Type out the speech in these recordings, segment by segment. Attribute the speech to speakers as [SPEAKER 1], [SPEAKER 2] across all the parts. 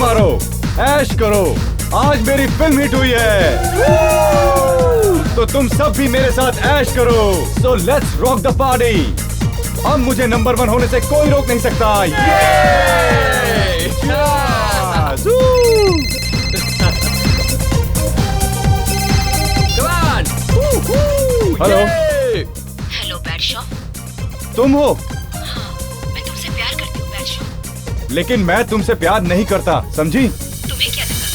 [SPEAKER 1] मारो, ऐश करो, आज मेरी फिल्म हिट हुई है, तो तुम सब भी मेरे साथ ऐश करो। So let's rock the party. अब मुझे नंबर 1 होने से कोई रोक नहीं सकता। हेलो
[SPEAKER 2] हेलो बैडशॉ।
[SPEAKER 1] तुम हो?
[SPEAKER 2] हाँ, मैं तुमसे प्यार करती हूँ बैडशॉ।
[SPEAKER 1] लेकिन मैं तुमसे प्यार नहीं करता, समझी?
[SPEAKER 2] तुम्हें क्या लगा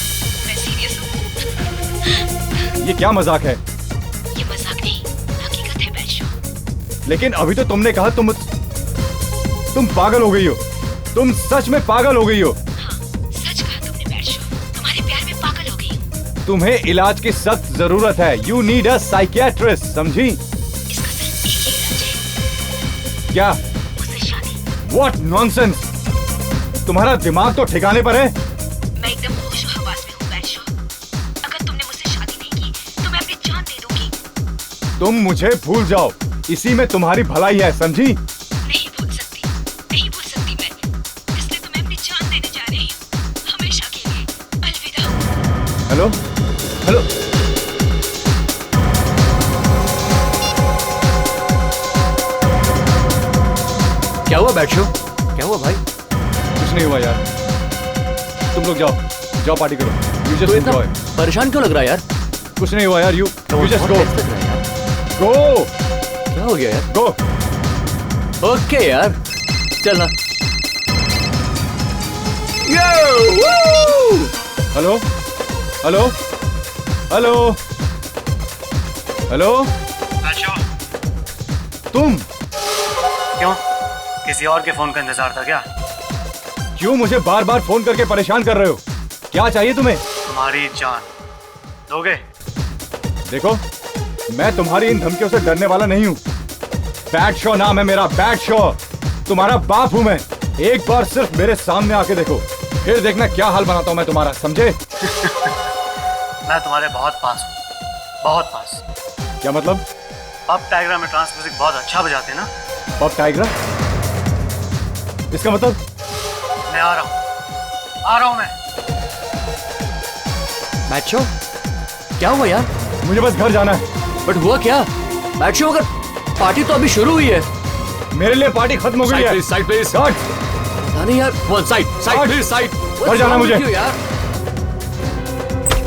[SPEAKER 2] मैं सीरियस हूँ?
[SPEAKER 1] ये क्या मजाक है?
[SPEAKER 2] ये मजाक नहीं, हकीकत है बैडशॉ।
[SPEAKER 1] लेकिन अभी तो तुमने कहा तुम पागल हो गई हो। तुम सच में पागल हो गई हो।
[SPEAKER 2] हाँ, सच कहा तुमने बैडशॉ। तुम्हारे प्यार में पागल हो गई हूँ।
[SPEAKER 1] तुम्हें इलाज की सख्त जरूरत है। यू नीड अ साइकियाट्रिस्ट, समझी?
[SPEAKER 2] इसका सिर्फ एक ही इलाज है।
[SPEAKER 1] क्या?
[SPEAKER 2] मुझसे शादी।
[SPEAKER 1] What nonsense! तुम्हारा दिमाग तो ठिकाने पर है?
[SPEAKER 2] मैं एकदम होश और हवास में हूँ बैडशॉ। अगर तुमने मुझसे शादी नहीं की तो मैं अपनी जान दे दूंगी।
[SPEAKER 1] तुम मुझे भूल जाओ, इसी में तुम्हारी भलाई है, समझी?
[SPEAKER 2] नहीं भूल सकती मैं, इसलिए तो मैं अपनी जान देने जा रही हूँ, हमेशा के लिए। अलविदा।
[SPEAKER 1] हेलो हेलो,
[SPEAKER 3] क्या हुआ बैडशॉ? क्या हुआ भाई?
[SPEAKER 1] कुछ नहीं हुआ यार। तुम लोग जाओ जाओ, पार्टी करो। यू
[SPEAKER 3] तो
[SPEAKER 1] जस्ट
[SPEAKER 3] इतना
[SPEAKER 1] एंजॉय।
[SPEAKER 3] परेशान क्यों लग रहा है यार?
[SPEAKER 1] कुछ नहीं हुआ यार। यू जस्ट
[SPEAKER 3] बहुत
[SPEAKER 1] गो
[SPEAKER 3] tense लग रहा है यार।
[SPEAKER 1] गो
[SPEAKER 3] क्या हो गया यार?
[SPEAKER 1] गो।
[SPEAKER 3] ओके यार, चलना।
[SPEAKER 1] हेलो हेलो हेलो हेलो,
[SPEAKER 4] अच्छा,
[SPEAKER 1] तुम
[SPEAKER 4] क्यों? किसी और के फोन का इंतजार था क्या?
[SPEAKER 1] क्यों मुझे बार बार फोन करके परेशान कर रहे हो? क्या चाहिए तुम्हें?
[SPEAKER 4] तुम्हारी जान दोगे?
[SPEAKER 1] देखो, मैं तुम्हारी इन धमकियों से डरने वाला नहीं हूँ। बैडशॉ नाम है मेरा, बैडशॉ। तुम्हारा बाप हूँ मैं। एक बार सिर्फ मेरे सामने आके देखो, फिर देखना क्या हाल बनाता हूँ मैं तुम्हारा, समझे?
[SPEAKER 4] मैं तुम्हारे बहुत पास हूँ, बहुत पास।
[SPEAKER 1] क्या मतलब?
[SPEAKER 4] पब टाइगरा में ट्रांस म्यूजिक बहुत अच्छा बजाते ना?
[SPEAKER 1] पब टाइगरा? इसका मतलब?
[SPEAKER 4] मैं आ रहा हूँ मैं।
[SPEAKER 3] बैडशॉ, क्या हुआ यार?
[SPEAKER 1] मुझे बस घर जाना है।
[SPEAKER 3] बट हुआ क्या? बैडशॉ, मगर पार्टी तो अभी शुरू हुई है।
[SPEAKER 1] मेरे लिए पार्टी खत्म हो गई है।
[SPEAKER 3] Side please.
[SPEAKER 1] Cut!
[SPEAKER 3] पता नहीं यार। One side please, side.
[SPEAKER 1] घर जाना है मुझे।
[SPEAKER 3] यार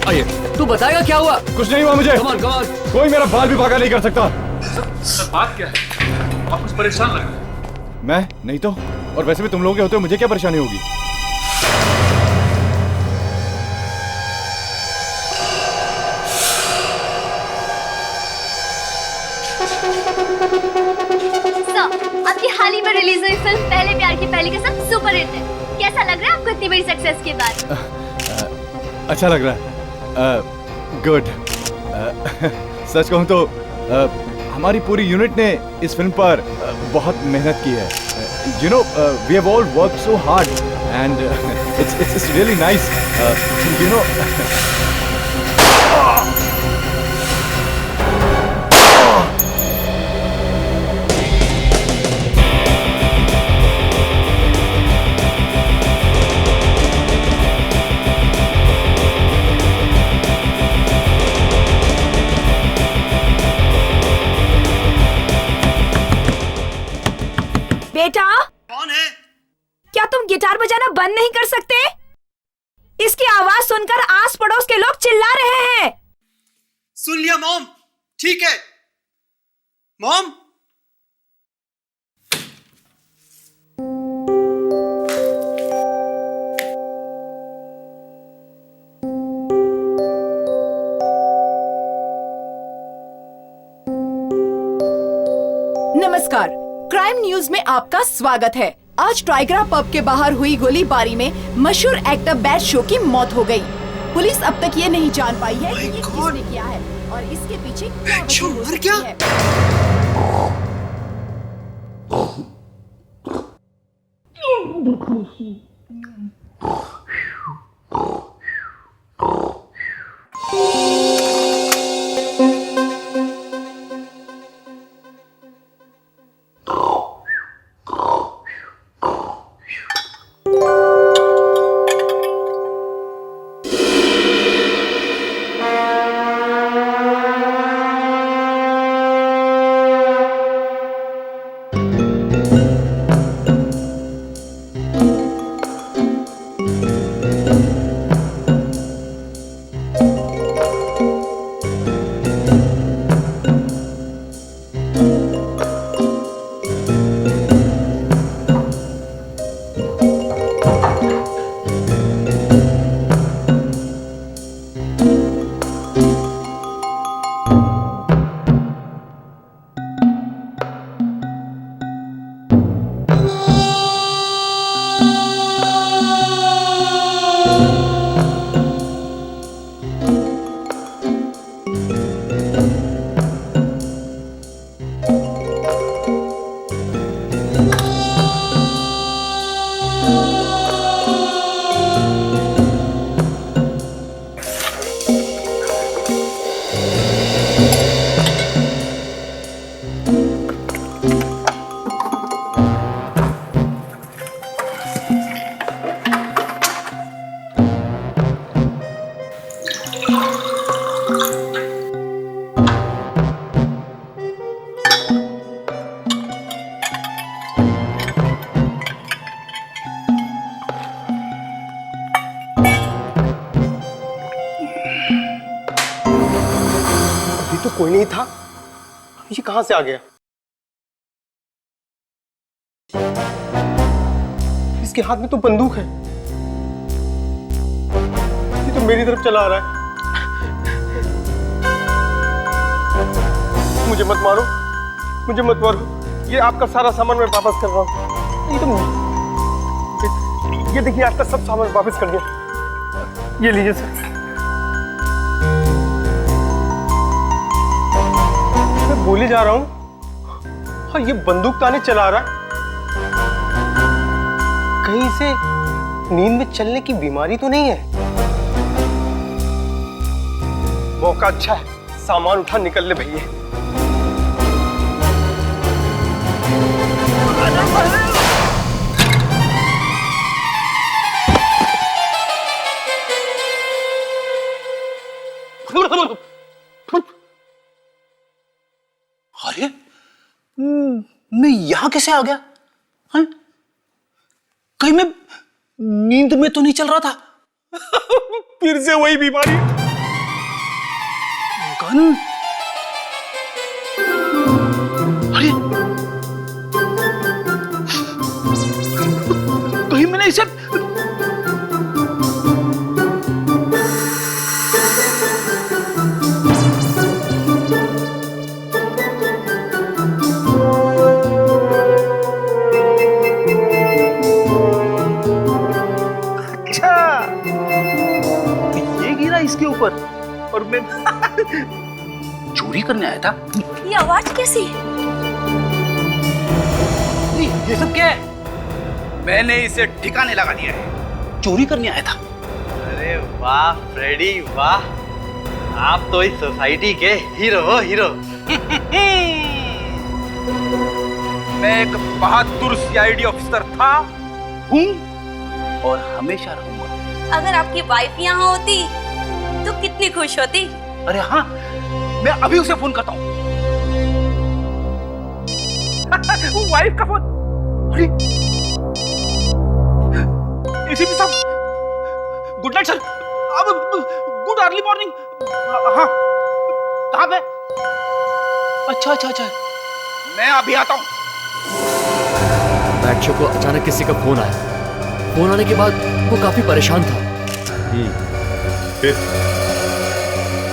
[SPEAKER 3] आइए, तू बताएगा क्या हुआ?
[SPEAKER 1] कुछ नहीं हुआ मुझे।
[SPEAKER 3] कम ऑन
[SPEAKER 1] कोई मेरा बाल भी पाका नहीं कर सकता।
[SPEAKER 5] सर बात क्या है? आप कुछ परेशान लग रहे हैं।
[SPEAKER 1] मैं नहीं तो, और वैसे भी तुम लोग के होते हो, मुझे क्या परेशानी होगी?
[SPEAKER 6] आपकी हाल ही में रिलीज हुई फिल्म पहले प्यार की पहली कसम सुपर हिट है। कैसा लग रहा है आपको इतनी बड़ी सक्सेस के बाद?
[SPEAKER 1] अच्छा लग रहा है। गुड। सच कहूँ तो हमारी पूरी यूनिट ने इस फिल्म पर बहुत मेहनत की है। You know, we have all worked so hard and it's really nice. You know,
[SPEAKER 7] बेटा,
[SPEAKER 4] कौन है?
[SPEAKER 7] क्या तुम गिटार बजाना बंद नहीं कर सकते? इसकी आवाज सुनकर आस पड़ोस के लोग चिल्ला रहे हैं।
[SPEAKER 4] सुन लिया मॉम, ठीक है मॉम।
[SPEAKER 8] नमस्कार, क्राइम न्यूज में आपका स्वागत है। आज टाइगरा पब के बाहर हुई गोलीबारी में मशहूर एक्टर बैडशॉ की मौत हो गई। पुलिस अब तक ये नहीं जान पाई है कि ये किसने किया है और इसके पीछे क्या वजह हो सकती है।
[SPEAKER 9] कोई नहीं था, ये कहां से आ गया? इसके हाथ में तो बंदूक है, ये तो मेरी तरफ चला आ रहा है। मुझे मत मारो, मुझे मत मारो, ये आपका सारा सामान मैं वापस कर रहा हूँ। ये देखिए आपका सब सामान वापस कर दिया, ये लीजिए सर। मैं बोले जा रहा हूँ, हाँ ये बंदूक ताने चला रहा है, कहीं से नींद में चलने की बीमारी तो नहीं है? मौका अच्छा है, सामान उठा निकल ले भैया।
[SPEAKER 10] अरे मैं यहां कैसे आ गया? हाँ? कहीं मैं नींद में तो नहीं चल रहा था?
[SPEAKER 9] फिर से वही बीमारी।
[SPEAKER 10] गन? अरे कहीं मैंने इसे इसके ऊपर और मैं चोरी करने आया था।
[SPEAKER 6] ये आवाज कैसी?
[SPEAKER 10] ये सब क्या है? मैंने इसे ठिकाने लगा दिया है, चोरी करने आया था।
[SPEAKER 11] अरे वाह फ्रेडी वाह, आप तो इस सोसाइटी के हीरो हो हीरो।
[SPEAKER 10] मैं एक बहादुर सीआईडी ऑफिसर था, हूँ और हमेशा रहूंगा।
[SPEAKER 2] अगर आपकी वाइफ यहाँ होती तो कितनी खुश होती।
[SPEAKER 10] अरे हाँ, मैं अभी उसे फोन करता हूँ। वाइफ का फोन। अरे एसीपी साहब, गुड नाइट सर। अब गुड अर्ली मॉर्निंग। हाँ कहाँ पे? अच्छा अच्छा अच्छा, मैं अभी आता हूँ।
[SPEAKER 3] बैट शो को अचानक किसी का फोन आया। फोन आने के बाद वो काफी परेशान था।
[SPEAKER 1] फिर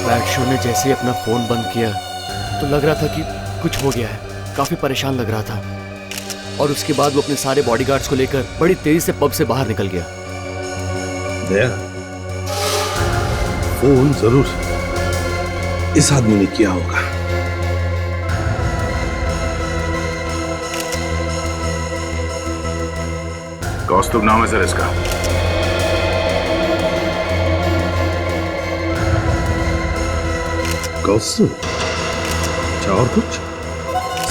[SPEAKER 3] बैट शो ने जैसे ही अपना फोन बंद किया तो लग रहा था कि कुछ हो गया है, काफी परेशान लग रहा था। और उसके बाद वो अपने सारे बॉडीगार्ड्स को लेकर बड़ी तेजी से पब से बाहर निकल गया।
[SPEAKER 12] दया, फोन जरूर इस आदमी ने किया होगा।
[SPEAKER 13] कौस्तुभ नाम है सर इसका।
[SPEAKER 12] कौस्तुभ? अच्छा और कुछ?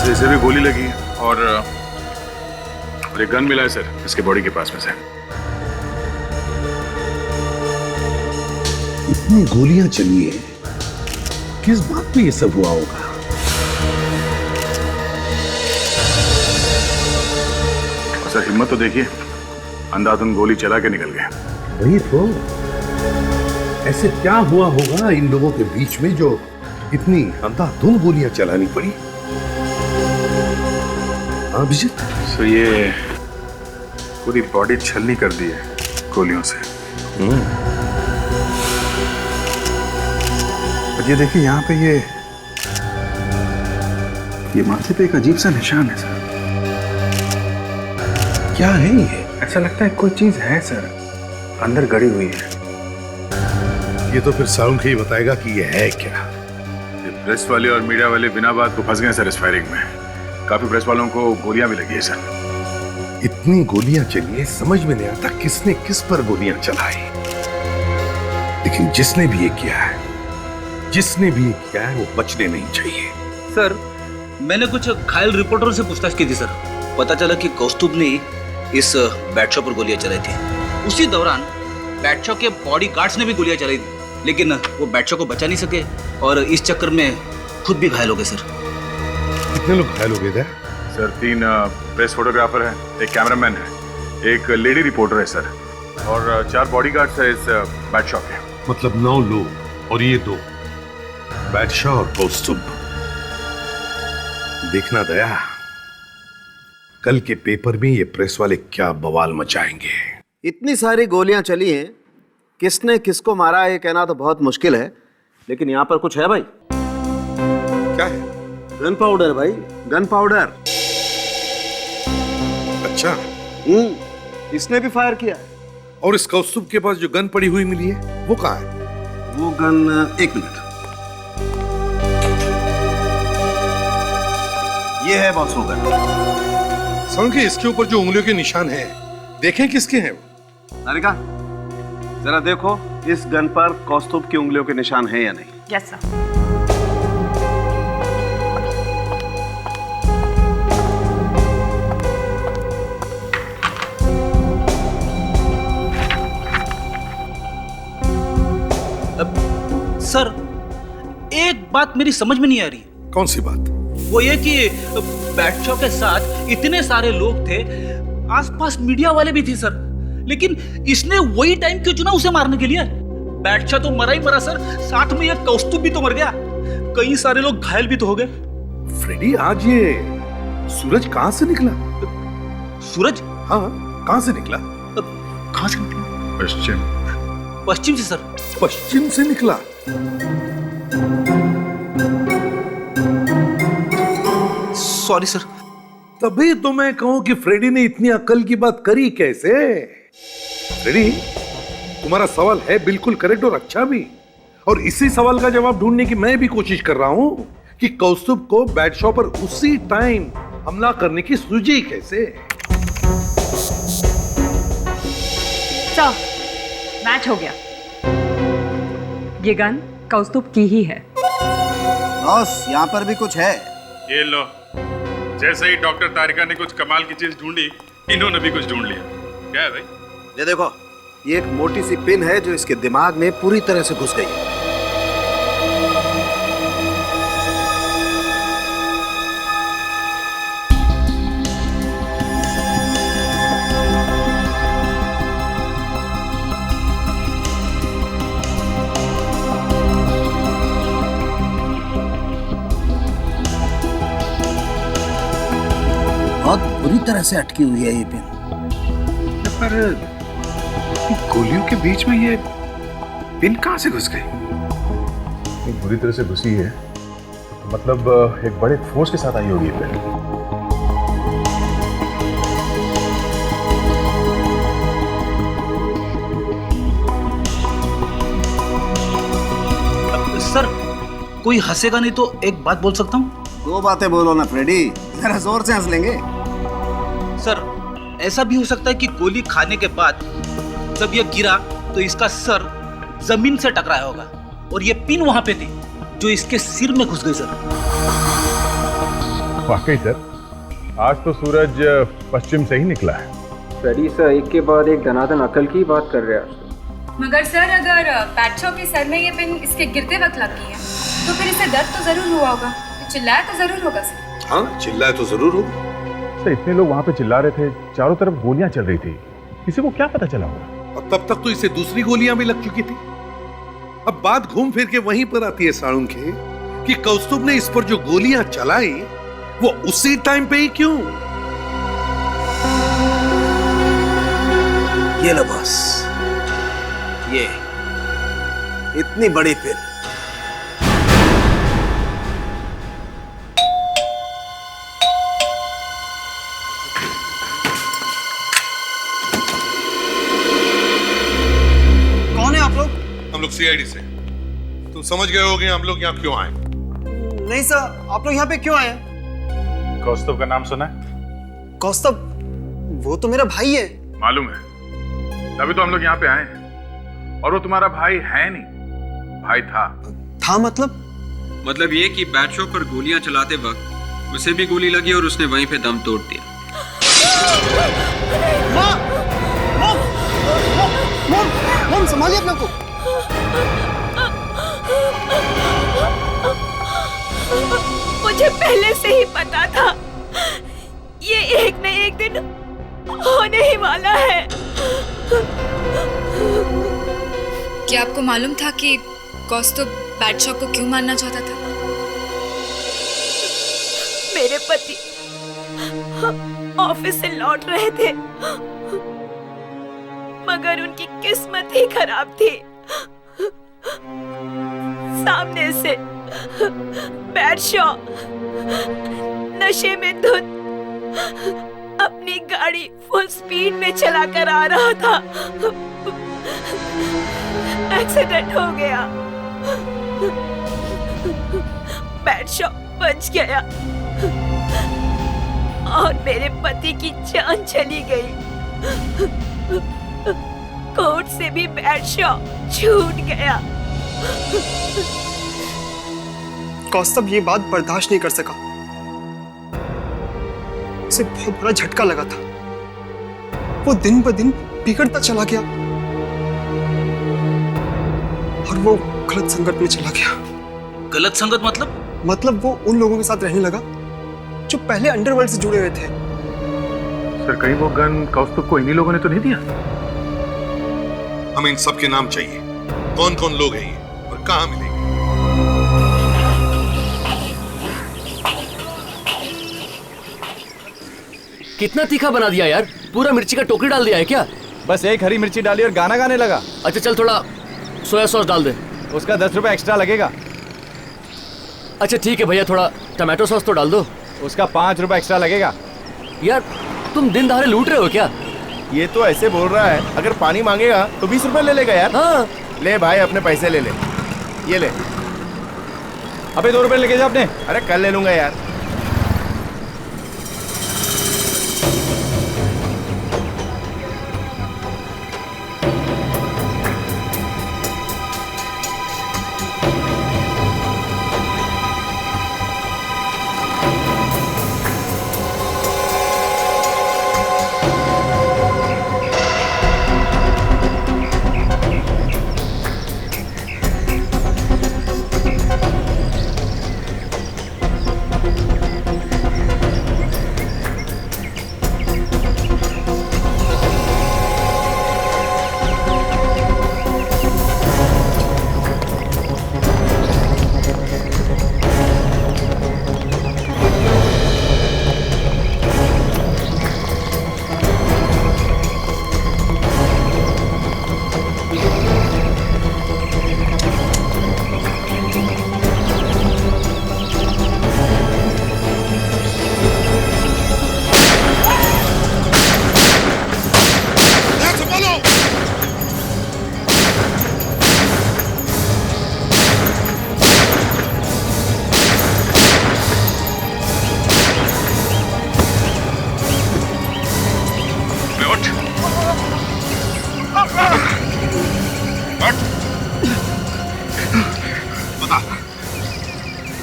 [SPEAKER 13] इसे भी गोली लगी है और एक गन मिला है सर इसके बॉडी के पास में से।
[SPEAKER 12] इतनी गोलियां चली है, किस बात पे ये सब हुआ होगा?
[SPEAKER 13] सर हिम्मत तो देखिए, अंधाधुंध गोली चला के निकल गया।
[SPEAKER 12] वही तो, ऐसे क्या हुआ होगा इन लोगों के बीच में जो इतनी अंधाधुंध गोलियां चलानी पड़ी? अभिजीत,
[SPEAKER 13] सो ये पूरी बॉडी छलनी कर दी है गोलियों से। ये देखिए यहाँ पे ये माथे पे एक अजीब सा निशान है सर।
[SPEAKER 12] क्या है ये?
[SPEAKER 13] ऐसा लगता है कोई चीज है सर, अंदर गड़ी हुई है।
[SPEAKER 12] ये तो फिर साउंड ही बताएगा कि ये है क्या।
[SPEAKER 13] ये प्रेस वाले और मीडिया वाले बिना बात को फंस गए सर इस फायरिंग में। काफी प्रेस वालों को गोलियां भी लगी है सर।
[SPEAKER 12] इतनी गोलियां चली है, समझ में नहीं आता किसने किस पर गोलियां चलाई। लेकिन जिसने भी ये किया है वो बचने नहीं चाहिए।
[SPEAKER 10] सर मैंने कुछ घायल रिपोर्टरों से पूछताछ की थी सर। पता चला कि कौस्तुभ ने इस बैट शॉप पर गोलियां चलाई थी। उसी दौरान बैट शॉप के बॉडी गार्ड्स ने भी गोलियां चलाई थी, लेकिन वो बैट शॉप को बचा नहीं सके और इस चक्कर में खुद भी घायल हो गए सर।
[SPEAKER 12] कितने लोग घायल हो गए थे?
[SPEAKER 13] सर 3 प्रेस फोटोग्राफर हैं, एक कैमरामैन है, एक लेडी रिपोर्टर है सर, और 4 बॉडीगार्ड्स है इस बैट शॉप के।
[SPEAKER 12] मतलब 9 लोग और ये 2, बादशाह और कौस्तुभ। देखना दया, कल के पेपर में ये प्रेस वाले क्या बवाल मचाएंगे।
[SPEAKER 14] इतनी सारी गोलियां चली हैं, किसने किसको मारा है ये कहना तो बहुत मुश्किल है, लेकिन यहाँ पर कुछ है भाई।
[SPEAKER 12] क्या है?
[SPEAKER 14] गन पाउडर भाई, गन पाउडर।
[SPEAKER 12] अच्छा।
[SPEAKER 14] इसने भी फायर किया है।
[SPEAKER 12] और इस कौस्तुभ के पास जो गन पड़ी हुई मिली है वो कहाँ है?
[SPEAKER 14] वो गन, एक मिनट, ये है बॉस वो गन।
[SPEAKER 12] समझ के इसके ऊपर जो उंगलियों के निशान हैं, देखें किसके हैं वो।
[SPEAKER 14] तारिका, जरा देखो इस गन पर कौस्तुभ की उंगलियों के निशान हैं या नहीं।
[SPEAKER 7] Yes sir.
[SPEAKER 10] सर, एक बात मेरी समझ में नहीं आ रही।
[SPEAKER 12] कौन सी बात?
[SPEAKER 10] वो ये कि बैटशॉ के साथ इतने सारे लोग थे, आसपास मीडिया वाले भी थे सर, लेकिन इसने वही टाइम क्यों चुना उसे मारने के लिए? बैटशॉ तो मरा ही मरा सर, साथ में ये कौस्तुभ भी तो मर गया, कई सारे लोग घायल भी तो हो गए।
[SPEAKER 12] फ्रेडी, आज ये सूरज कहाँ से निकला?
[SPEAKER 10] सूरज?
[SPEAKER 12] हाँ, कहाँ से निकला?
[SPEAKER 10] कहाँ से निकला?
[SPEAKER 13] पश्चिम
[SPEAKER 10] से सर।
[SPEAKER 12] पश्चिम से निकला?
[SPEAKER 10] Sorry sir.
[SPEAKER 12] तभी तो मैं कहूं कि फ्रेडी ने इतनी अक्ल की बात करी कैसे? फ्रेडी, तुम्हारा सवाल है बिल्कुल करेक्ट और अच्छा भी, और इसी सवाल का जवाब ढूंढने की मैं भी कोशिश कर रहा हूं कि कौस्तुभ को बैटशॉ पर उसी टाइम हमला करने की सूझी कैसे?
[SPEAKER 15] सर, मैच हो गया। ये गन कौस्तुभ की ही है।
[SPEAKER 14] बॉस, यहाँ पर भी कुछ है।
[SPEAKER 13] ये लो, जैसे ही डॉक्टर तारिका ने कुछ कमाल की चीज ढूंढी, इन्होंने भी कुछ ढूंढ लिया। क्या है भाई?
[SPEAKER 14] ये देखो, ये एक मोटी सी पिन है जो इसके दिमाग में पूरी तरह से घुस गई है। बहुत बुरी तरह से अटकी हुई है ये पिन।
[SPEAKER 12] पर गोलियों के बीच में ये पिन कहां से घुस गई?
[SPEAKER 13] एक बुरी तरह से घुसी है, मतलब एक बड़े फोर्स के साथ आई होगी ये पिन।
[SPEAKER 10] सर, कोई हंसेगा नहीं तो एक बात बोल सकता हूँ?
[SPEAKER 14] दो बातें बोलो ना फ्रेडी, जरा जोर से हंस लेंगे।
[SPEAKER 10] सर, ऐसा भी हो सकता है कि गोली खाने के बाद जब यह गिरा तो इसका सर जमीन से टकराया होगा और ये पिन वहां पे थी जो इसके सिर में घुस गई सर।
[SPEAKER 13] वाकई सर, आज तो सूरज पश्चिम से ही निकला है।
[SPEAKER 9] फ्रेडी सर एक के बाद एक धनाधन अकल की बात कर रहे हैं।
[SPEAKER 15] मगर सर, अगर बैटशॉ के सर में ये पिन इसके गिरते वक्त लगी है तो फिर इसे दर्द तो जरूर हुआ होगा, चिल्लाया तो जरूर होगा सर।
[SPEAKER 12] हाँ, चिल्लाया तो जरूर होगा।
[SPEAKER 13] सर, इतने लोग वहां पे चिल्ला रहे थे, चारों तरफ गोलियां चल रही थी, किसी को क्या पता चला होगा?
[SPEAKER 12] और तब तक तो इसे दूसरी गोलियां भी लग चुकी थी। अब बात घूम फिर के वहीं पर आती है साळुंखे कि कौस्तुभ ने इस पर जो गोलियां चलाई वो उसी टाइम पे ही क्यों?
[SPEAKER 14] ये लो बॉस, ये इतनी बड़ी पिन। कौन है आप लोग?
[SPEAKER 12] हम लोग सीआईडी से। तुम समझ गए होगे हम लोग यहाँ क्यों आए?
[SPEAKER 14] नहीं सर, आप लोग यहाँ पे क्यों आए?
[SPEAKER 13] कौस्तुभ का नाम सुना है?
[SPEAKER 14] कौस्तुभ? वो तो मेरा भाई है।
[SPEAKER 13] मालूम है, तभी तो हम लोग यहाँ पे आए हैं। और वो तुम्हारा भाई है नहीं, भाई था
[SPEAKER 16] मतलब ये कि बैटशॉ पर गोलियां चलाते वक्त उसे भी गोली लगी और उसने वहीं पे दम तोड़ दिया।
[SPEAKER 14] मॉम, संभालिए अपने को।
[SPEAKER 7] मुझे पहले से ही पता था ये एक न एक दिन होने ही वाला है।
[SPEAKER 15] क्या आपको मालूम था कि कौस्तुभ बैटशॉ को क्यों मारना चाहता था?
[SPEAKER 7] मेरे पति ऑफिस से लौट रहे थे, मगर उनकी किस्मत ही खराब थी। सामने से बैडशॉ नशे में धुत अपनी गाड़ी फुल स्पीड में चलाकर आ रहा था। एक्सीडेंट हो गया। बैडशॉ बच गया और मेरे पति की जान चली गई। कोर्ट से भी बैडशॉ छूट गया।
[SPEAKER 17] कौस्तुभ ये बात बर्दाश्त नहीं कर सका। उसे बहुत बड़ा झटका लगा था। वो दिन ब दिन बिगड़ता चला गया और वो गलत संगत में चला गया।
[SPEAKER 10] गलत संगत मतलब?
[SPEAKER 17] मतलब वो उन लोगों के साथ रहने लगा जो पहले अंडरवर्ल्ड से जुड़े हुए थे।
[SPEAKER 13] सर कहीं वो गन कौस्तुभ को इन्हीं लोगों ने तो नहीं दिया?
[SPEAKER 12] हमें इन सब के नाम चाहिए। कौन कौन लोग हैं ये और कहाँ मिलेंगे?
[SPEAKER 3] कितना तीखा बना दिया यार, पूरा मिर्ची का टोकरी डाल दिया है क्या?
[SPEAKER 1] बस एक हरी मिर्ची डाली और गाना गाने लगा।
[SPEAKER 3] अच्छा चल थोड़ा सोया सॉस डाल दे।
[SPEAKER 1] उसका 10 रुपए एक्स्ट्रा लगेगा।
[SPEAKER 3] अच्छा ठीक है भैया, थोड़ा टमाटो सॉस तो डाल दो।
[SPEAKER 1] उसका 5 रुपए एक्स्ट्रा लगेगा।
[SPEAKER 3] यार तुम दिन दहाड़े लूट रहे हो क्या?
[SPEAKER 18] ये तो ऐसे बोल रहा है, अगर पानी मांगेगा तो 20 रुपए ले लेगा यार।
[SPEAKER 3] हाँ।
[SPEAKER 18] ले भाई अपने पैसे ले ले, ये ले।
[SPEAKER 1] अबे 2 रुपए लेके जा अपने।
[SPEAKER 18] अरे कल ले लूंगा यार।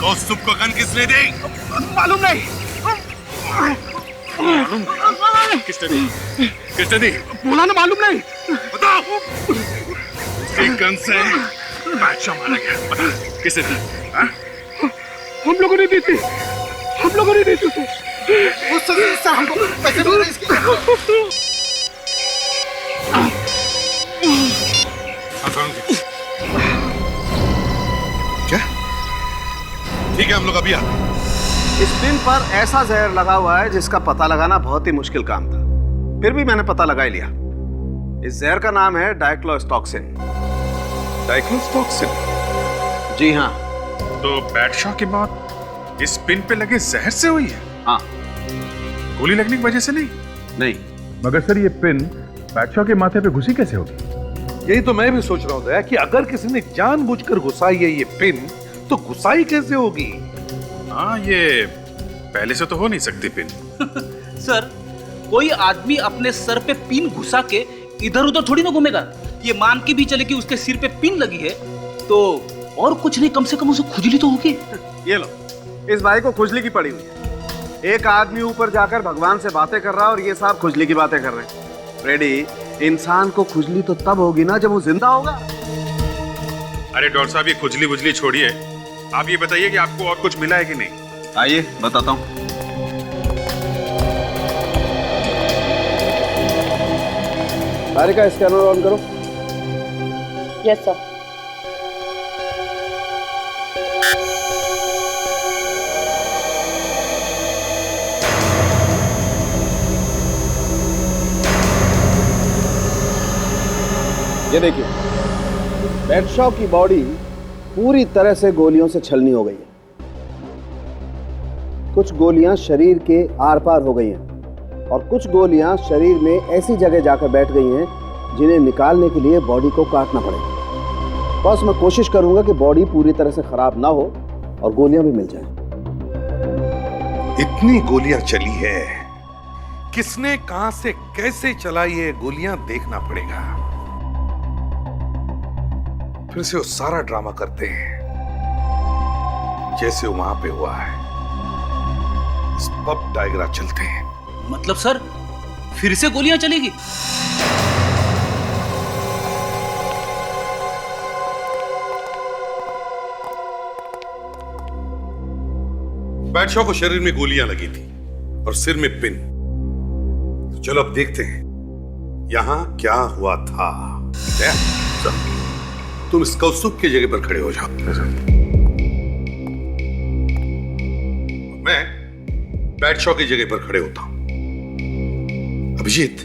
[SPEAKER 12] कौस्तुभ को गन किसने दी?
[SPEAKER 13] मालूम नहीं। किसने दी? किसने दी?
[SPEAKER 12] बोला ना मालूम नहीं। बताओ।
[SPEAKER 13] उसी गन से बैडशॉ मारा गया। बता किसने दी? हाँ?
[SPEAKER 12] हम लोगों ने दी थी। हम लोगों ने दी थी उसे।
[SPEAKER 17] सर हमको पैसे दो इसके।
[SPEAKER 12] क्या? ठीक है हम लोग अभी आते हैं।
[SPEAKER 14] इस पिन पर ऐसा जहर लगा हुआ है जिसका पता लगाना बहुत ही मुश्किल काम था, फिर भी मैंने पता लगा ही लिया। इस जहर का नाम है डाइक्लोस्टॉक्सिन।
[SPEAKER 13] डाइक्लोस्टॉक्सिन?
[SPEAKER 14] जी हाँ।
[SPEAKER 13] तो बैडशॉ की मौत इस पिन पे लगे जहर से हुई है?
[SPEAKER 14] हाँ।
[SPEAKER 13] गोली लगने की वजह से नहीं?
[SPEAKER 14] नहीं।
[SPEAKER 13] मगर सर ये पिन बैडशॉ के माथे पे घुसी कैसे होगी?
[SPEAKER 12] यही तो मैं भी सोच रहा हूँ दया कि अगर किसी ने जानबूझकर घुसाई है ये पिन तो घुसाई कैसे होगी?
[SPEAKER 13] हाँ ये पहले से तो हो नहीं सकती पिन।
[SPEAKER 10] सर कोई आदमी अपने सर पे पिन घुसा के इधर उधर थोड़ी ना घूमेगा। ये मान के भी चले कि उसके सिर पे पिन लगी है तो और कुछ नहीं, कम से कम उसे खुजली तो होगी।
[SPEAKER 14] ये लो, इस भाई को खुजली की पड़ी हुई है। एक आदमी ऊपर जाकर भगवान से बातें कर रहा है और ये साहब खुजली की बातें कर रहे हैं। फ्रेडी, इंसान को खुजली तो तब होगी ना जब वो जिंदा होगा।
[SPEAKER 13] अरे डॉक्टर साहब ये खुजली बुजली छोड़िए, आप ये बताइए कि आपको और कुछ मिला है कि नहीं?
[SPEAKER 14] आइए बताता हूँ। हारिका स्कैनर ऑन करो।
[SPEAKER 19] Yes sir.
[SPEAKER 14] ये देखिए, बैटशॉ की बॉडी पूरी तरह से गोलियों से छलनी हो गई है। कुछ गोलियां शरीर के आर पार हो गई हैं और कुछ गोलियां शरीर में ऐसी जगह जाकर बैठ गई हैं जिन्हें निकालने के लिए बॉडी को काटना पड़ेगा। बस मैं कोशिश करूंगा कि बॉडी पूरी तरह से खराब ना हो और गोलियां भी मिल जाएं।
[SPEAKER 12] इतनी गोलियां चली है, किसने कहां से कैसे चलाई है गोलियां देखना पड़ेगा। फिर से वो सारा ड्रामा करते हैं जैसे वहां पे हुआ है। इस पब टाइगरा चलते हैं।
[SPEAKER 10] मतलब सर फिर से गोलियां चलेगी?
[SPEAKER 12] बैटशॉ को शरीर में गोलियां लगी थी और सिर में पिन। तो चलो अब देखते हैं यहां क्या हुआ था। तुम इस कौस्तुभ की जगह पर खड़े हो जाओ। मैं बैटशॉ की जगह पर खड़े होता हूं। अभिजीत,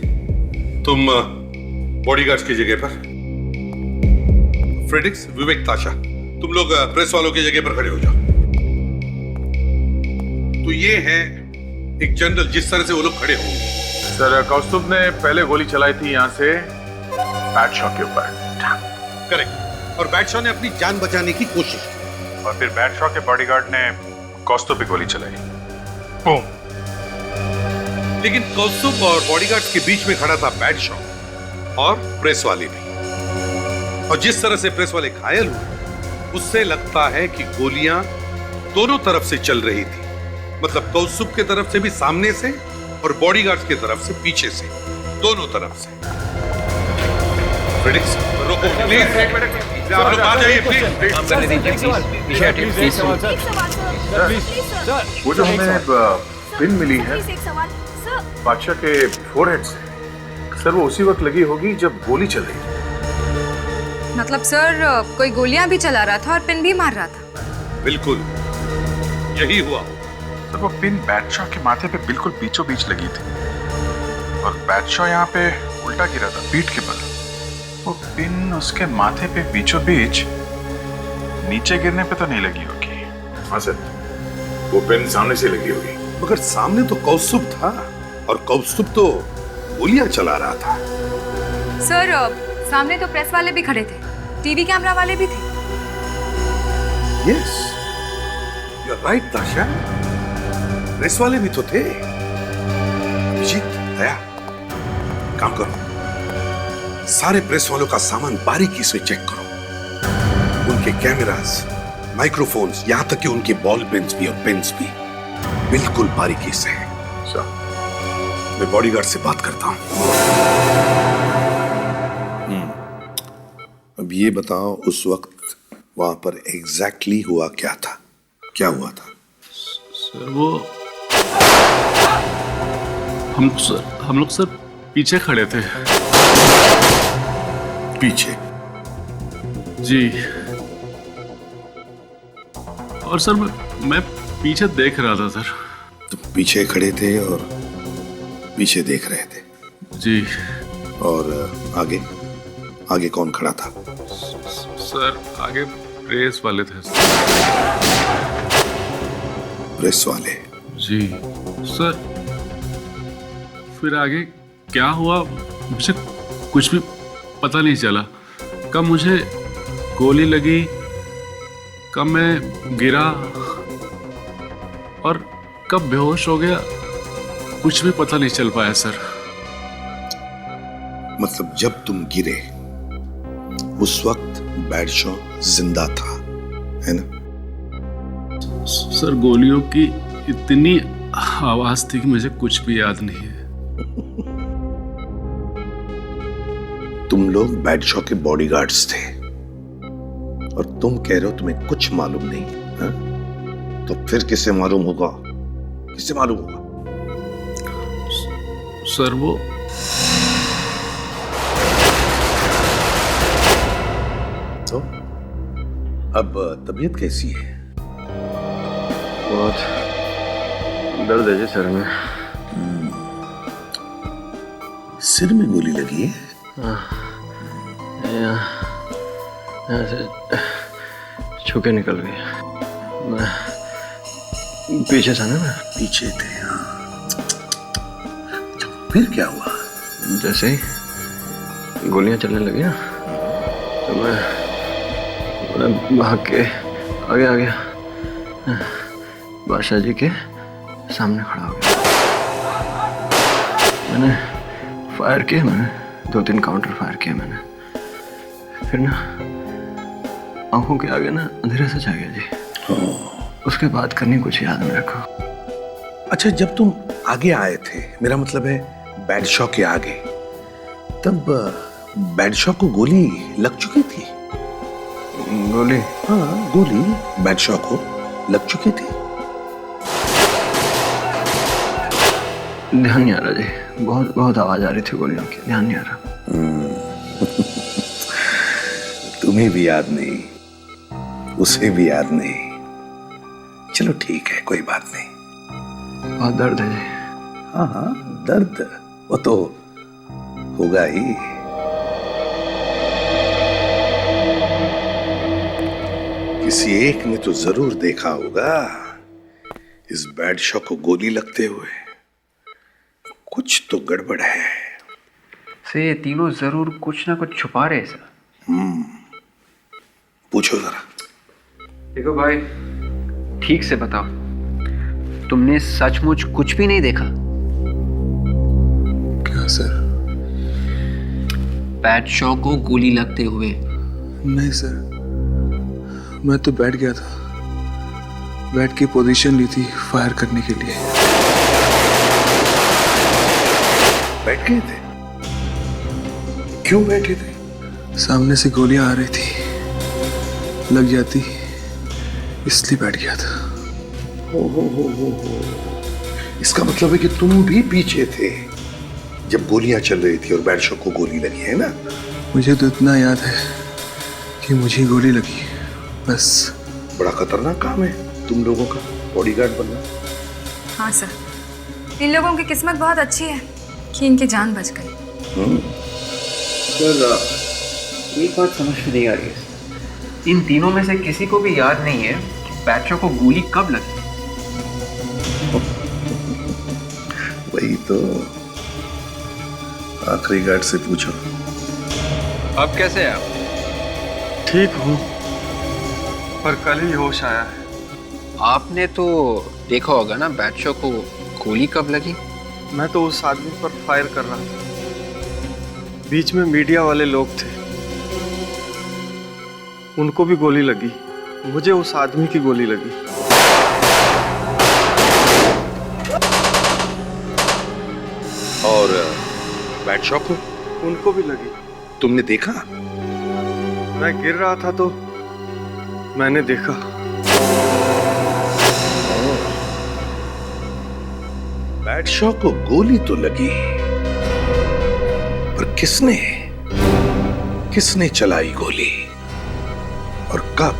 [SPEAKER 12] तुम बॉडीगार्ड्स की जगह पर। फ्रेडिक्स, विवेक, ताशा, तुम लोग प्रेस वालों की जगह पर खड़े हो जाओ। तो ये है एक जनरल जिस तरह से वो लोग खड़े होंगे।
[SPEAKER 13] सर कौस्तुभ ने पहले गोली चलाई थी यहाँ से बैटशॉ के ऊपर।
[SPEAKER 12] करेक्ट। और बैटशॉ ने अपनी जान बचाने की कोशिश की
[SPEAKER 13] और फिर बैटशॉ के बॉडीगार्ड ने कौस्तुभ पे गोली चलाई। बूम।
[SPEAKER 12] लेकिन कौस्तुभ और बॉडीगार्ड्स के बीच में खड़ा था बैटशॉ और प्रेस वाले भी। और जिस तरह से प्रेस वाले घायल हुए उससे लगता है कि गोलियां दोनों तरफ से चल रही थी। मतलब कौस्तुभ की तरफ से भी सामने से और बॉडीगार्ड्स की तरफ से पीछे से, दोनों तरफ से। फ्रेडिक्स, रोको प्लीज। आप लोग आ जाइए प्लीज।
[SPEAKER 13] वो जो हमें पिन मिली है बादशाह के फोरहेड से, सर वो उसी वक्त लगी होगी जब गोली चल रही थी।
[SPEAKER 15] मतलब सर कोई गोलियां भी चला रहा था और पिन भी मार रहा था।
[SPEAKER 12] बिल्कुल यही हुआ।
[SPEAKER 13] सर वो पिन बैटशॉ के माथे पे बिल्कुल बीचों बीच लगी थी और बैटशॉ यहाँ पे उल्टा गिरा था पीठ के बल। वो पिन उसके माथे पे बीचों बीच नीचे गिरने पे तो नहीं लगी होगी। हाँ सर, वो पिन सामने से लगी होगी।
[SPEAKER 12] मगर सामने तो कौस्तुभ था और कौस्तुभ तो गोलियां चला रहा था।
[SPEAKER 15] सर सामने तो प्रेस वाले भी खड़े थे, टीवी कैमरा वाले भी थे।
[SPEAKER 12] यस, यू आर राइट ताशा, प्रेस वाले भी तो थे। अभिजीत, दया, काम करो, सारे प्रेस वालों का सामान बारीकी से चेक करो। उनके कैमरास, माइक्रोफोन्स, यहां तक कि उनके बॉल पेन्स भी और पेन्स भी बिल्कुल बारीकी से। मैं बॉडीगार्ड से बात करता हूं। अब ये बताओ उस वक्त वहां पर एग्जैक्टली हुआ क्या था? क्या हुआ था?
[SPEAKER 5] सर वो हम लोग सर पीछे खड़े थे।
[SPEAKER 12] पीछे?
[SPEAKER 5] जी। और सर मैं पीछे देख रहा था सर।
[SPEAKER 12] तुम पीछे खड़े थे और पीछे देख रहे थे?
[SPEAKER 5] जी।
[SPEAKER 12] और आगे? आगे कौन खड़ा था?
[SPEAKER 5] सर आगे प्रेस वाले थे।
[SPEAKER 12] प्रेस वाले?
[SPEAKER 5] जी सर। फिर आगे क्या हुआ मुझे कुछ भी पता नहीं चला। कब मुझे गोली लगी, कब मैं गिरा और कब बेहोश हो गया, कुछ भी पता नहीं चल पाया सर।
[SPEAKER 12] मतलब जब तुम गिरे उस वक्त बैटशॉ जिंदा था, है ना?
[SPEAKER 5] सर गोलियों की इतनी आवाज थी कि मुझे कुछ भी याद नहीं है।
[SPEAKER 12] तुम लोग बैटशॉ के बॉडीगार्ड्स थे और तुम कह रहे हो तुम्हें कुछ मालूम नहीं है? तो फिर किसे मालूम होगा? किसे मालूम होगा?
[SPEAKER 5] सर वो
[SPEAKER 12] तो अब तबीयत कैसी है?
[SPEAKER 18] बहुत दर्द है जी सर में।
[SPEAKER 12] सिर में गोली लगी है?
[SPEAKER 3] यहाँ से छुके निकल गई। मैं पीछे था ना, मैं
[SPEAKER 12] पीछे थे। हाँ, फिर क्या हुआ?
[SPEAKER 3] जैसे ही गोलियां चलने लगी ना, तो मैं भाग के आगे आ गया, बादशाह जी के सामने खड़ा हो गया। मैंने फायर किया, मैंने 2-3 काउंटर फायर किया मैंने। फिर ना आंखों के आगे ना अंधेरा सा छा गया जी। उसके बाद करनी कुछ याद नहीं रखा।
[SPEAKER 12] अच्छा, जब तुम आगे आए थे, मेरा मतलब है बैडशॉ के आगे, तब बैडशॉ को गोली लग चुकी थी?
[SPEAKER 3] गोली?
[SPEAKER 12] हाँ, गोली बैडशॉ को लग चुकी थी।
[SPEAKER 3] ध्यान नहीं आ रहा जी, बहुत बहुत आवाज आ रही थी गोलियों की, ध्यान नहीं आ रहा।
[SPEAKER 12] तुम्हें भी याद नहीं, उसे भी याद नहीं। चलो ठीक है, कोई बात नहीं।
[SPEAKER 3] बहुत दर्द है जी।
[SPEAKER 12] हाँ हाँ, दर्द वो तो होगा ही। किसी एक ने तो जरूर देखा होगा इस बैडशॉ को गोली लगते हुए। कुछ तो गड़बड़ है।
[SPEAKER 16] से ये तीनों जरूर कुछ ना कुछ छुपा रहे सर।
[SPEAKER 12] पूछो जरा।
[SPEAKER 16] देखो भाई, ठीक से बताओ, तुमने सचमुच कुछ भी नहीं देखा?
[SPEAKER 5] क्या सर?
[SPEAKER 16] बैडशॉ को गोली लगते हुए?
[SPEAKER 5] नहीं सर, मैं तो बैठ गया था, बैठ के पोजीशन ली थी फायर करने के लिए।
[SPEAKER 12] बैठ गए थे? क्यों बैठे थे?
[SPEAKER 5] सामने से गोलियां आ रही थी, लग जाती इसलिए बैठ गया था।
[SPEAKER 12] हो। इसका मतलब है कि तुम भी पीछे थे जब गोलियां चल रही थी और बैडशॉ को गोली लगी, है ना?
[SPEAKER 5] मुझे तो इतना याद है कि मुझे गोली लगी, बस।
[SPEAKER 12] बड़ा खतरनाक काम है तुम लोगों का, बॉडीगार्ड बनना।
[SPEAKER 15] हाँ सर, इन लोगों की किस्मत बहुत अच्छी है कि इनकी जान बच गई।
[SPEAKER 16] सर, एक बात समझ में नहीं आ रही है। इन तीनों में से किसी को भी याद नहीं है कि बैडशॉ को गोली कब लगी।
[SPEAKER 12] वही तो, आखिरी गार्ड से पूछो।
[SPEAKER 16] अब कैसे हैं आप?
[SPEAKER 17] ठीक हूँ, पर कल ही होश आया है।
[SPEAKER 16] आपने तो देखा होगा ना बैडशॉ को गोली कब लगी?
[SPEAKER 17] मैं तो उस आदमी पर फायर कर रहा था, बीच में मीडिया वाले लोग थे, उनको भी गोली लगी, मुझे उस आदमी की गोली लगी।
[SPEAKER 12] और बैडशॉ को?
[SPEAKER 17] उनको भी लगी।
[SPEAKER 12] तुमने देखा?
[SPEAKER 17] मैं गिर रहा था तो मैंने देखा।
[SPEAKER 12] बैडशॉ को गोली तो लगी, पर किसने चलाई गोली और कब?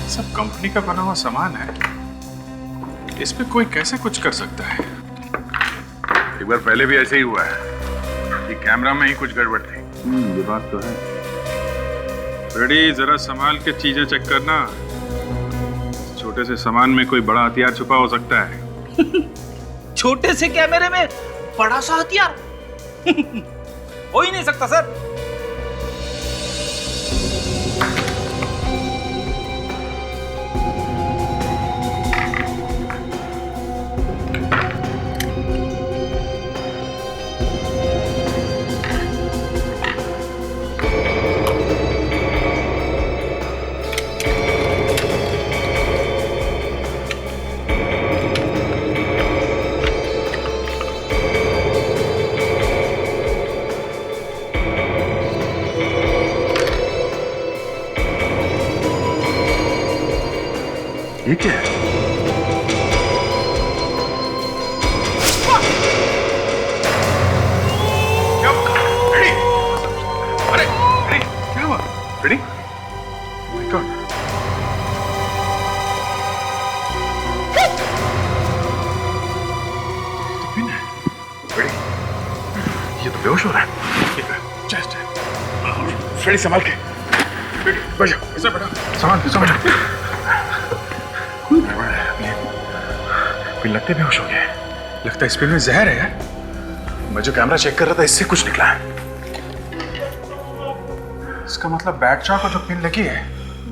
[SPEAKER 13] सब कंपनी का बना हुआ सामान है, इस पे कोई कैसे कुछ कर सकता है? एक बार पहले भी ऐसे ही हुआ है कि कैमरा में ही कुछ गड़बड़ थी। ये बात तो है। रेडी, जरा संभाल के चीजें चेक करना, छोटे से सामान में कोई बड़ा हथियार छुपा हो सकता है।
[SPEAKER 10] छोटे से कैमरे में बड़ा सा हथियार हो ही नहीं सकता सर।
[SPEAKER 13] ये क्या है? क्या? रेडी? अरे, रेडी? क्या हुआ? ये तो बेहोश हो रहा है। चल फ्रेडी संभाल के, बैठ जाओ, ऐसा बैठा, संभाल। कोई गड़बड़ है अभी लगते बेहोश हो गए। लगता है इस पिन में जहर है यार। मैं जो कैमरा चेक कर रहा था इससे कुछ निकला है। इसका मतलब बैटशॉ को जो पिन लगी है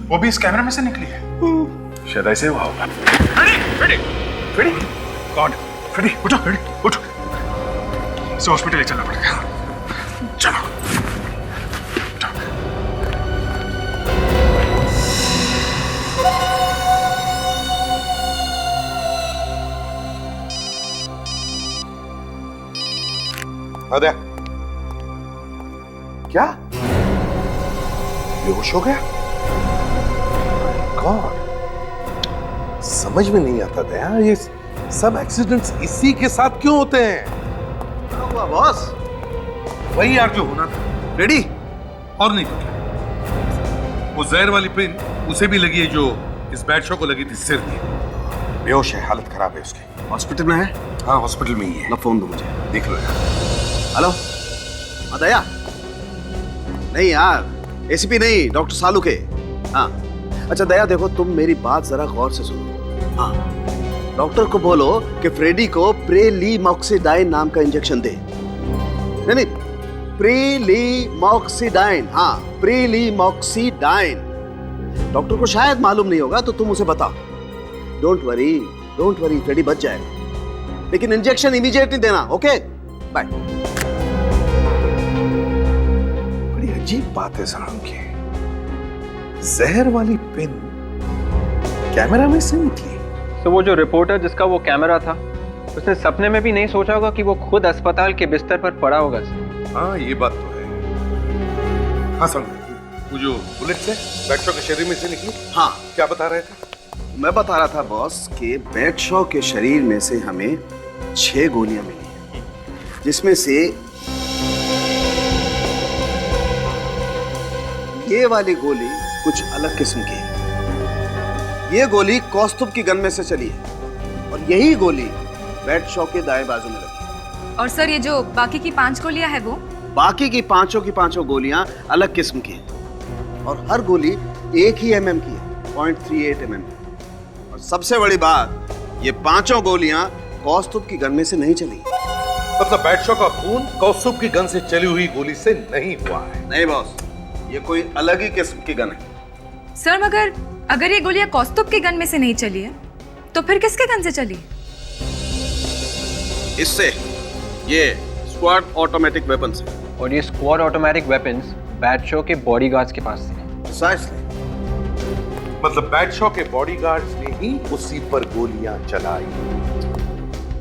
[SPEAKER 13] वो भी इस कैमरा में से निकली है। शायद ऐसे हुआ होगा। फ्रेडी कौन? फ्रेडी उठो, फ्रेडी उठो, इसे हॉस्पिटल ले चलना पड़ेगा। चलो
[SPEAKER 12] अरे क्या बेहोश हो गया? गॉड, समझ में नहीं आता दया, ये सब एक्सीडेंट्स इसी के साथ क्यों होते हैं?
[SPEAKER 14] क्या हुआ बॉस?
[SPEAKER 12] वही यार जो होना था। रेडी? और नहीं तो क्या? वो जहर वाली पिन उसे भी लगी है जो इस बैटशॉ को लगी थी सिर में। बेहोश है, हालत खराब है उसकी।
[SPEAKER 14] हॉस्पिटल में है?
[SPEAKER 12] हाँ हॉस्पिटल में ही है।
[SPEAKER 14] लो फोन दो मुझे,
[SPEAKER 12] देख लो यार।
[SPEAKER 14] हेलो दया? नहीं यार, एसीपी नहीं, डॉक्टर सालू के। हाँ अच्छा दया देखो, तुम मेरी बात जरा गौर से सुनो। हाँ डॉक्टर को बोलो कि फ्रेडी को प्रेलीमॉक्सिडाइन नाम का इंजेक्शन दे। नहीं प्रेलीमॉक्सिडाइन, हाँ प्रेलीमॉक्सिडाइन। डॉक्टर को शायद मालूम नहीं होगा तो तुम उसे बताओ। डोंट वरी फ्रेडी बच जाएगा, लेकिन इंजेक्शन इमीडिएटली देना। Okay bye.
[SPEAKER 12] बड़ी अजीब बात है साहब की, जहर वाली पिन कैमरा में से निकली।
[SPEAKER 16] तो वो जो रिपोर्टर जिसका वो कैमरा था, उसने सपने में भी नहीं सोचा होगा कि वो खुद अस्पताल के बिस्तर पर पड़ा होगा।
[SPEAKER 12] हाँ ये बात तो है। हाँ समझ, वो जो बुलेट से बैटशॉ के शरीर में से निकली।
[SPEAKER 14] हाँ
[SPEAKER 12] क्या बता रहे थे?
[SPEAKER 14] मैं बता रहा था बॉस कि बैटशॉ के शरीर में से हमें 6 गोलियां मिली, जिसमें से ये वाली गोली कुछ अलग किस्म की है। ये गोली कौस्तुभ की गन में से चली है और यही गोली बैटशॉ के दाएं बाजू में लगी।
[SPEAKER 15] और सर ये जो बाकी की 5 गोलियां है वो?
[SPEAKER 14] बाकी की पांचों गोलियां अलग किस्म की हैं और हर गोली 1 ही mm की है, 0.38 mm। और सबसे बड़ी बात, ये 5 गोलियां कौस्तुभ की गन में से नहीं चली।
[SPEAKER 12] मतलब बैटशॉ का खून कौस्तुभ की गन से चली हुई गोली से नहीं हुआ है?
[SPEAKER 14] नहीं बॉस, ये कोई अलग ही किस्म की गन है।
[SPEAKER 15] सर मगर अगर ये गोलियां कौस्तुभ की गन में से नहीं चली है तो फिर किसके गन से चली?
[SPEAKER 14] इससे ये स्क्वाड ऑटोमेटिक वेपन्स है।
[SPEAKER 16] और ये स्क्वाड ऑटोमेटिक वेपन्स बैटशॉ के बॉडीगार्ड्स के पास थे।
[SPEAKER 14] Precisely.
[SPEAKER 12] मतलब बैटशॉ के बॉडीगार्ड्स ने ही उसी पर गोलियां चलाई।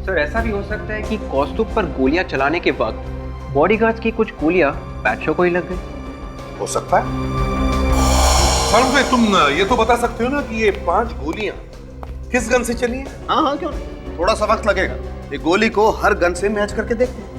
[SPEAKER 16] सर ऐसा भी हो सकता है कि कौस्तुभ पर गोलियां चलाने के वक्त बॉडीगार्ड्स की कुछ गोलियां बैटशॉ को ही लग गई।
[SPEAKER 12] हो सकता है। सर तुम ये तो बता सकते हो ना कि ये 5 गोलियां किस गन से चली हैं?
[SPEAKER 14] हाँ क्यों नहीं, थोड़ा सा वक्त लगेगा। ये गोली को हर गन से मैच करके देखते हैं।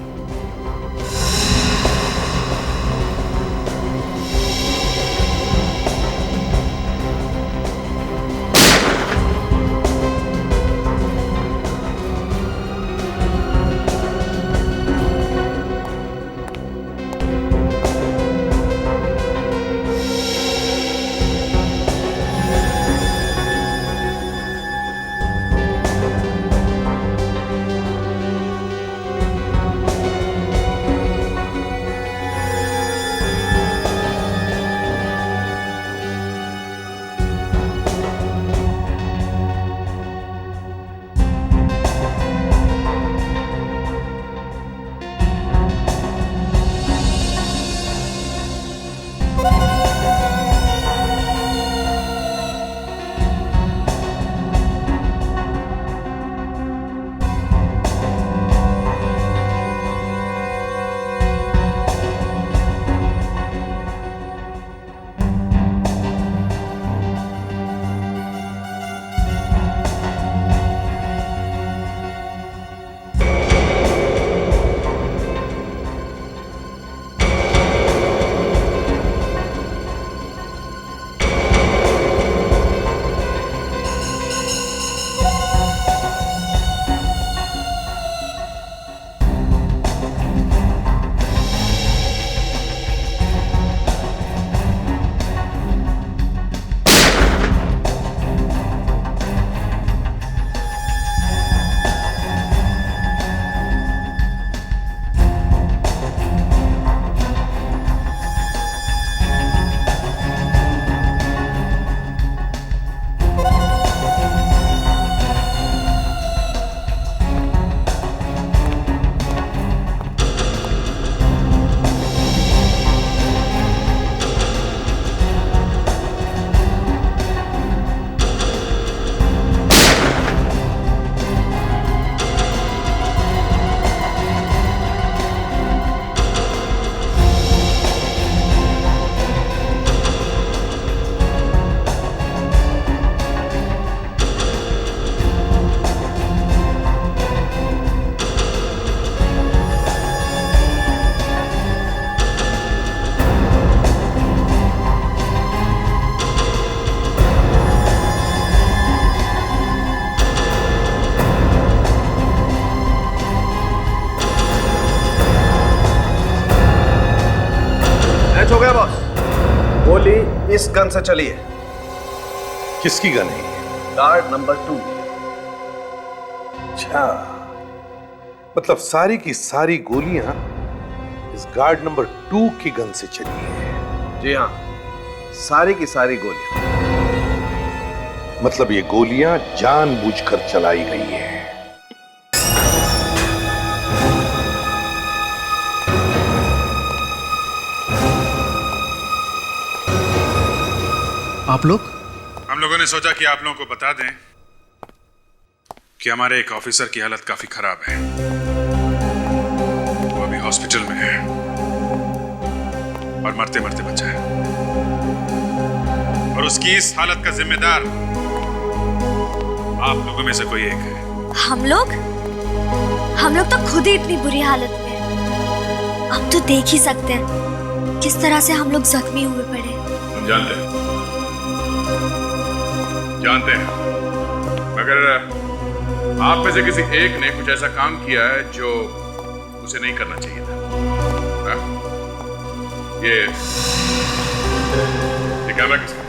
[SPEAKER 20] इस गन से चली है।
[SPEAKER 12] किसकी गन है?
[SPEAKER 20] Guard number 2।
[SPEAKER 12] अच्छा, मतलब सारी की सारी गोलियां इस गार्ड नंबर 2 की गन से चली है।
[SPEAKER 20] जी हाँ, सारी की सारी गोलियां।
[SPEAKER 12] मतलब ये गोलियां जानबूझकर चलाई गई है।
[SPEAKER 13] आप लोग? हम लोगों ने सोचा कि आप लोगों को बता दें कि हमारे एक ऑफिसर की हालत काफी खराब है। वो अभी हॉस्पिटल में है और मरते मरते बचा है, और उसकी इस हालत का जिम्मेदार आप लोगों में से कोई एक है।
[SPEAKER 6] हम लोग तो खुद ही इतनी बुरी हालत में हैं। अब तो देख ही सकते हैं किस तरह से हम लोग जख्मी हुए पड़े।
[SPEAKER 13] हम जानते हैं, मगर आप में से किसी एक ने कुछ ऐसा काम किया है जो उसे नहीं करना चाहिए था। हा? ये कैमरा किसका?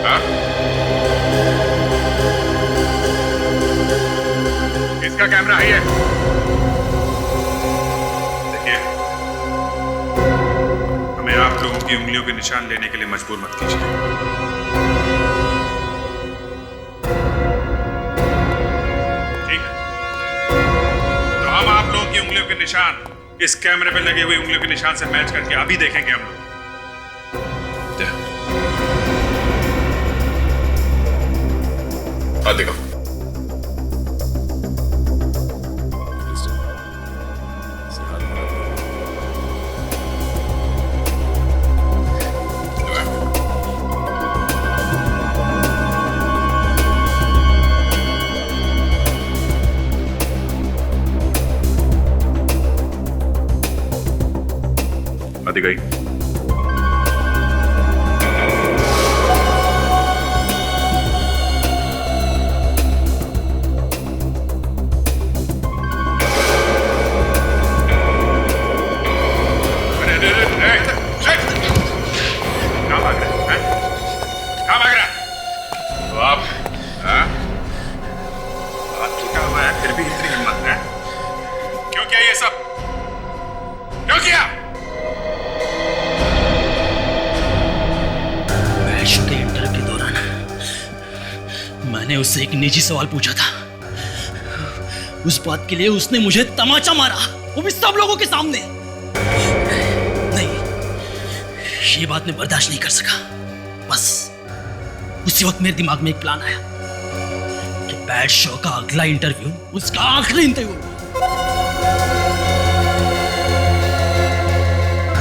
[SPEAKER 13] हा? किसका कैमरा है ये? देखिए, हमें आप लोगों की उंगलियों के निशान लेने के लिए मजबूर मत कीजिए। उंगलियों के निशान इस कैमरे पे लगे हुए उंगलियों के निशान से मैच करके अभी देखेंगे हम लोग। देखो, आदि गई। फिर भी इतनी हिम्मत है? क्यों किया ये सब? क्यों किया?
[SPEAKER 21] बैशो के इंटरव्यू के दौरान मैंने उससे एक निजी सवाल पूछा था। उस बात के लिए उसने मुझे तमाचा मारा, वो भी सब लोगों के सामने। नहीं, ये बात मैं बर्दाश्त नहीं कर सका। बस उसी वक्त मेरे दिमाग में एक प्लान आया कि बैशो का अगला इंटरव्यू उसका आखिरी इंटरव्यू।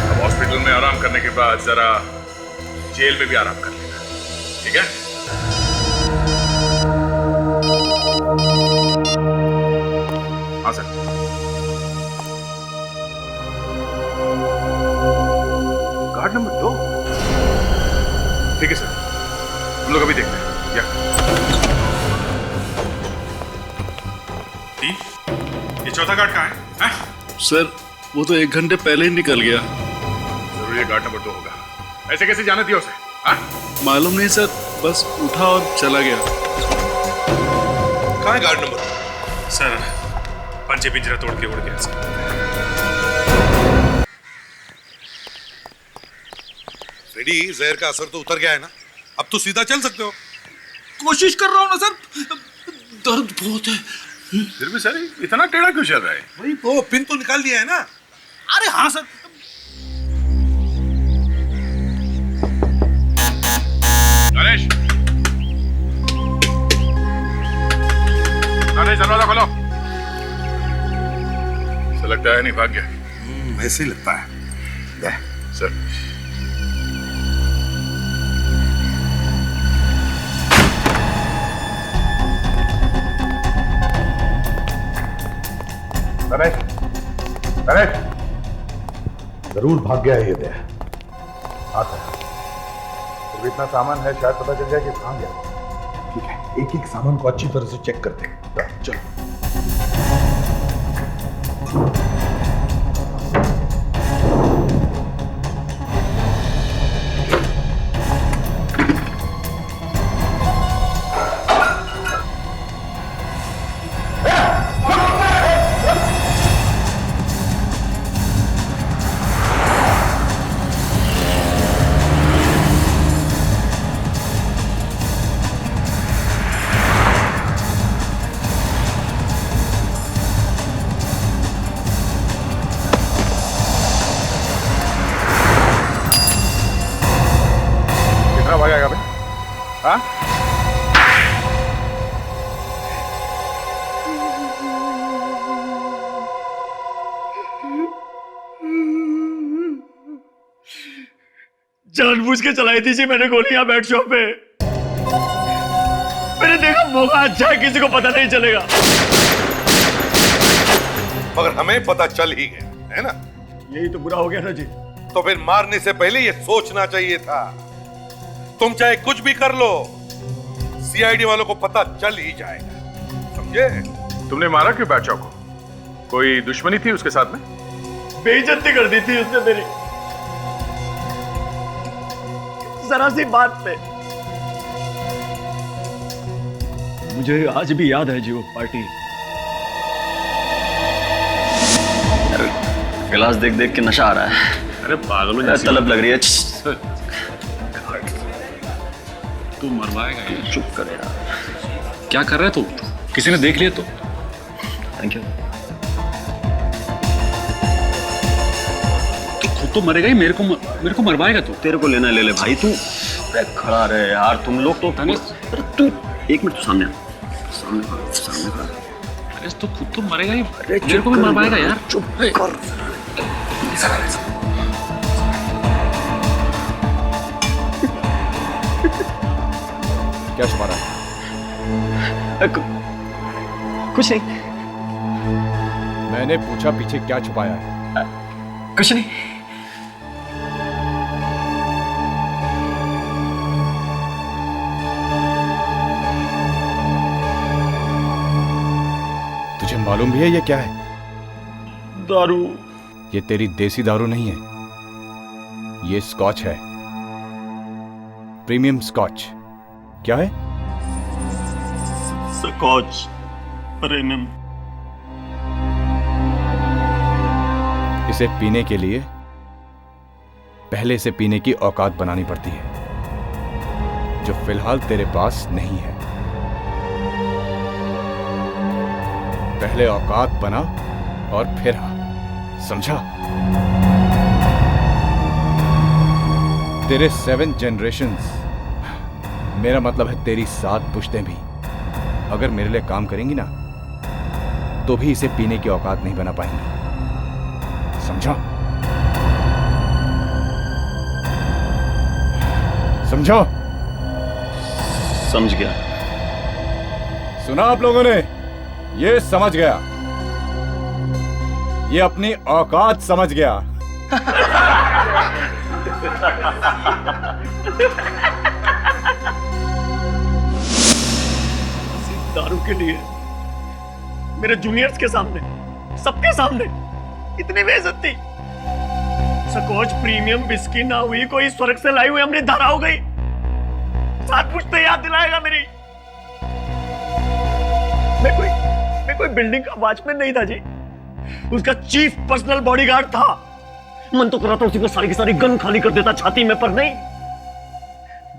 [SPEAKER 13] अब हॉस्पिटल में आराम करने के बाद जरा जेल में भी आराम कर लेना, ठीक है? हाँ सर। Guard number 2? ठीक है सर, हम लोग अभी देखते हैं। या 3, ये चौथा गार्ड कहाँ है?
[SPEAKER 22] सर, वो तो 1 घंटे पहले ही निकल गया।
[SPEAKER 13] जरूर ये गार्ड नंबर 2 होगा। ऐसे कैसे जाने दिया उसे? हाँ?
[SPEAKER 22] मालूम नहीं सर, बस उठा और चला गया।
[SPEAKER 12] कहाँ है गार्ड नंबर?
[SPEAKER 13] सर, पंजे पिंजरा तोड़ के उड़ गया सर।
[SPEAKER 12] फ्रेडी, जहर का असर तो उतर गया है ना? अब तो सीधा चल सकते हो।
[SPEAKER 10] कोशिश कर रहा हूँ ना सर, दर्द बहुत है।
[SPEAKER 13] फिर भी सर इतना टेढ़ा क्यों चल रहा है?
[SPEAKER 12] वही तो, पिन तो निकाल दिया है ना?
[SPEAKER 10] अरे हाँ सर।
[SPEAKER 13] नरेश, नरेश दरवाजा खोलो। ऐसा लगता है नहीं भाग गया।
[SPEAKER 12] वैसे ही लगता है।
[SPEAKER 13] सर,
[SPEAKER 12] नरेश, नरेश, जरूर भाग गया है ये दया। फिर इतना सामान है, शायद पता चल जाए कि कहाँ गया। ठीक है, एक एक सामान को अच्छी तरह से चेक करते हैं। चलो।
[SPEAKER 13] हाँ?
[SPEAKER 21] जानबूझ के चलाई थी जी मैंने गोलियां बैट शॉप पे। मैंने देखा मौका अच्छा है, किसी को पता नहीं चलेगा।
[SPEAKER 12] मगर हमें पता चल ही गया है ना।
[SPEAKER 21] यही तो बुरा हो गया ना जी।
[SPEAKER 12] तो फिर मारने से पहले ये सोचना चाहिए था। तुम चाहे कुछ भी कर लो, सीआईडी वालों को पता चल ही जाएगा, समझे?
[SPEAKER 13] तुमने मारा क्यों बैटशॉ को? कोई दुश्मनी थी उसके साथ में?
[SPEAKER 21] बेइज्जती कर दी थी उसने मेरी, जरा सी बात पे। मुझे आज भी याद है जी वो पार्टी।
[SPEAKER 3] गिलास देख देख के नशा आ रहा है।
[SPEAKER 22] अरे पागलों
[SPEAKER 3] जैसी तलब लग रही है।
[SPEAKER 22] तू मरवाएगा यार।
[SPEAKER 3] चुप कर यार।
[SPEAKER 22] क्या कर रहा है तू? किसी ने देख लिया तो?
[SPEAKER 3] Thank you.
[SPEAKER 22] तू खुद तो मरेगा ही, मेरे को मरवाएगा तू।
[SPEAKER 3] तेरे को लेना ले ले भाई। तू खड़ा रहे यार, तुम लोग तो। अरे तू एक मिनट, तू सामने आ।
[SPEAKER 22] अरे तू खुद तो मरेगा ही, मेरे को भी मरवाएगा यार।
[SPEAKER 3] चुप कर।
[SPEAKER 1] क्या छुपा रहा है?
[SPEAKER 3] कुछ नहीं।
[SPEAKER 1] मैंने पूछा पीछे क्या छुपाया है?
[SPEAKER 3] कुछ नहीं।
[SPEAKER 1] तुझे मालूम भी है ये क्या है?
[SPEAKER 21] दारू।
[SPEAKER 1] ये तेरी देसी दारू नहीं है, ये स्कॉच है, प्रीमियम स्कॉच। क्या है?
[SPEAKER 21] Scotch premium.
[SPEAKER 1] इसे पीने के लिए पहले से पीने की औकात बनानी पड़ती है, जो फिलहाल तेरे पास नहीं है। पहले औकात बना और फिर आ, समझा? तेरे 7 जनरेशंस, मेरा मतलब है तेरी 7 पुश्तें भी अगर मेरे लिए काम करेंगी ना, तो भी इसे पीने की औकात नहीं बना पाएंगी, समझा? समझो?
[SPEAKER 3] समझ गया।
[SPEAKER 1] सुना आप लोगों ने? ये समझ गया, ये अपनी औकात समझ गया।
[SPEAKER 21] दारू के लिए मेरे जूनियर्स के सामने, सबके सामने इतनी बेइज्जती। स्कॉच प्रीमियम विस्की ना हुई, कोई स्वर्ग से लाई हुई अमृत धारा हो गई। 7 पुश्ते याद दिलाएगा मेरी। मैं कोई बिल्डिंग का वॉचमैन नहीं था जी, उसका चीफ पर्सनल बॉडीगार्ड था। मन तो कर रहा था उसी को सारी की सारी गन खाली कर देता छाती में, पर नहीं।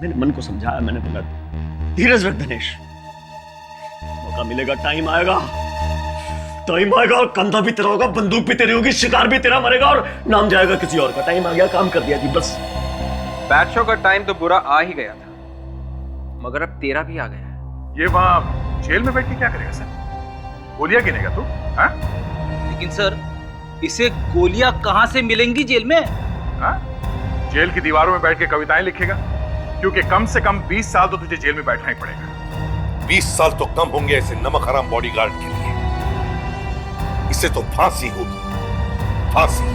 [SPEAKER 21] मैंने मन को समझाया, मैंने बोला धीरज रख धनेश, मौका मिलेगा, टाइम आएगा और कंधा भी तेरा होगा, बंदूक भी तेरी होगी, शिकार भी तेरा मरेगा और नाम जाएगा किसी और का। टाइम आ गया, काम कर दिया जी, बस।
[SPEAKER 16] बैटशॉ का टाइम तो बुरा आ ही गया था, मगर अब तेरा भी आ गया है।
[SPEAKER 13] ये वहां जेल में बैठ के क्या करेगा सर? गोलियां गिनेगा तू? हाँ?
[SPEAKER 10] लेकिन सर, इसे गोलियां कहां से मिलेंगी जेल में?
[SPEAKER 13] हाँ? जेल की दीवारों में बैठ के कविताएं लिखेगा? क्योंकि कम से कम 20 साल तो तुझे जेल में बैठना ही पड़ेगा।
[SPEAKER 12] 20 साल तो कम होंगे ऐसे नमक हराम बॉडीगार्ड के लिए। इससे तो फांसी होगी, फांसी।